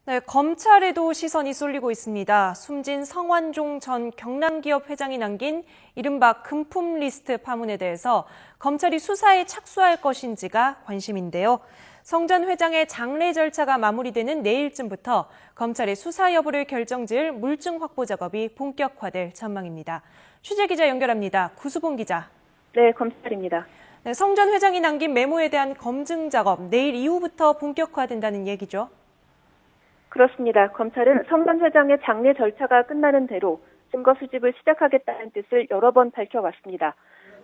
네, 검찰에도 시선이 쏠리고 있습니다. 숨진 성완종 전 경남기업 회장이 남긴 이른바 금품 리스트 파문에 대해서 검찰이 수사에 착수할 것인지가 관심인데요. 성 전 회장의 장례 절차가 마무리되는 내일쯤부터 검찰의 수사 여부를 결정지을 물증 확보 작업이 본격화될 전망입니다. 취재기자 연결합니다. 구수봉 기자. 네, 검찰입니다. 네, 성 전 회장이 남긴 메모에 대한 검증 작업 내일 이후부터 본격화된다는 얘기죠. 그렇습니다. 검찰은 성 전 회장의 장례 절차가 끝나는 대로 증거 수집을 시작하겠다는 뜻을 여러 번 밝혀왔습니다.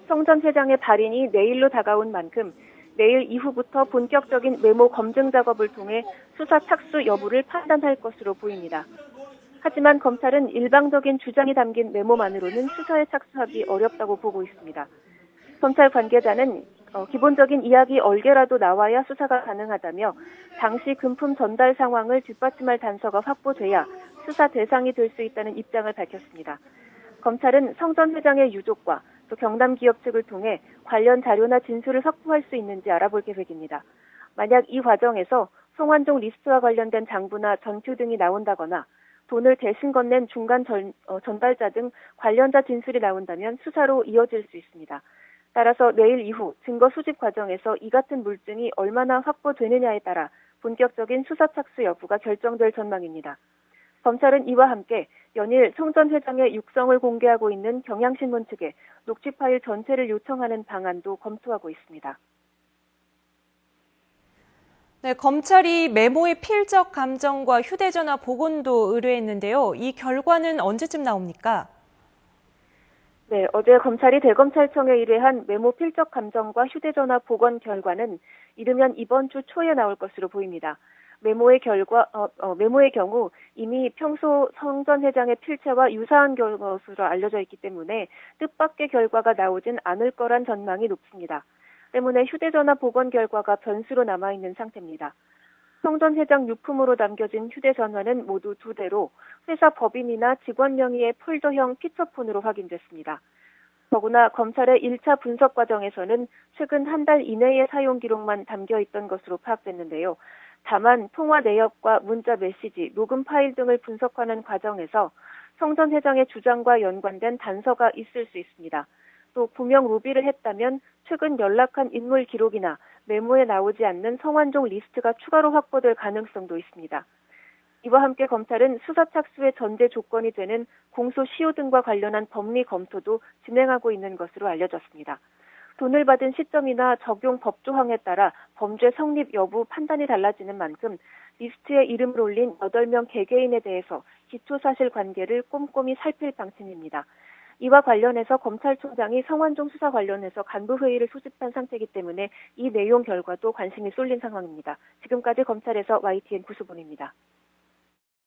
성 전 회장의 발인이 내일로 다가온 만큼 내일 이후부터 본격적인 메모 검증 작업을 통해 수사 착수 여부를 판단할 것으로 보입니다. 하지만 검찰은 일방적인 주장이 담긴 메모만으로는 수사에 착수하기 어렵다고 보고 있습니다. 검찰 관계자는 기본적인 이야기 얼개라도 나와야 수사가 가능하다며 당시 금품 전달 상황을 뒷받침할 단서가 확보돼야 수사 대상이 될 수 있다는 입장을 밝혔습니다. 검찰은 성 전 회장의 유족과 또 경남 기업 측을 통해 관련 자료나 진술을 확보할 수 있는지 알아볼 계획입니다. 만약 이 과정에서 성완종 리스트와 관련된 장부나 전표 등이 나온다거나 돈을 대신 건넨 중간 전달자 등 관련자 진술이 나온다면 수사로 이어질 수 있습니다. 따라서 내일 이후 증거 수집 과정에서 이 같은 물증이 얼마나 확보되느냐에 따라 본격적인 수사 착수 여부가 결정될 전망입니다. 검찰은 이와 함께 연일 성 전 회장의 육성을 공개하고 있는 경향신문 측에 녹취 파일 전체를 요청하는 방안도 검토하고 있습니다. 네, 검찰이 메모의 필적 감정과 휴대전화 복원도 의뢰했는데요. 이 결과는 언제쯤 나옵니까? 네, 어제 검찰이 대검찰청에 의뢰한 메모 필적 감정과 휴대전화 복원 결과는 이르면 이번 주 초에 나올 것으로 보입니다. 메모의 경우 이미 평소 성 전 회장의 필체와 유사한 것으로 알려져 있기 때문에 뜻밖의 결과가 나오진 않을 거란 전망이 높습니다. 때문에 휴대전화 복원 결과가 변수로 남아있는 상태입니다. 성 전 회장 유품으로 남겨진 휴대전화는 모두 2대로 회사 법인이나 직원 명의의 폴더형 피처폰으로 확인됐습니다. 더구나 검찰의 1차 분석 과정에서는 최근 한 달 이내의 사용 기록만 담겨 있던 것으로 파악됐는데요. 다만 통화 내역과 문자 메시지, 녹음 파일 등을 분석하는 과정에서 성 전 회장의 주장과 연관된 단서가 있을 수 있습니다. 또 부명 로비를 했다면 최근 연락한 인물 기록이나 메모에 나오지 않는 성완종 리스트가 추가로 확보될 가능성도 있습니다. 이와 함께 검찰은 수사 착수의 전제 조건이 되는 공소 시효 등과 관련한 법리 검토도 진행하고 있는 것으로 알려졌습니다. 돈을 받은 시점이나 적용 법조항에 따라 범죄 성립 여부 판단이 달라지는 만큼 리스트에 이름을 올린 8명 개개인에 대해서 기초사실관계를 꼼꼼히 살필 방침입니다. 이와 관련해서 검찰총장이 성완종 수사 관련해서 간부회의를 소집한 상태이기 때문에 이 내용 결과도 관심이 쏠린 상황입니다. 지금까지 검찰에서 YTN 구수본입니다.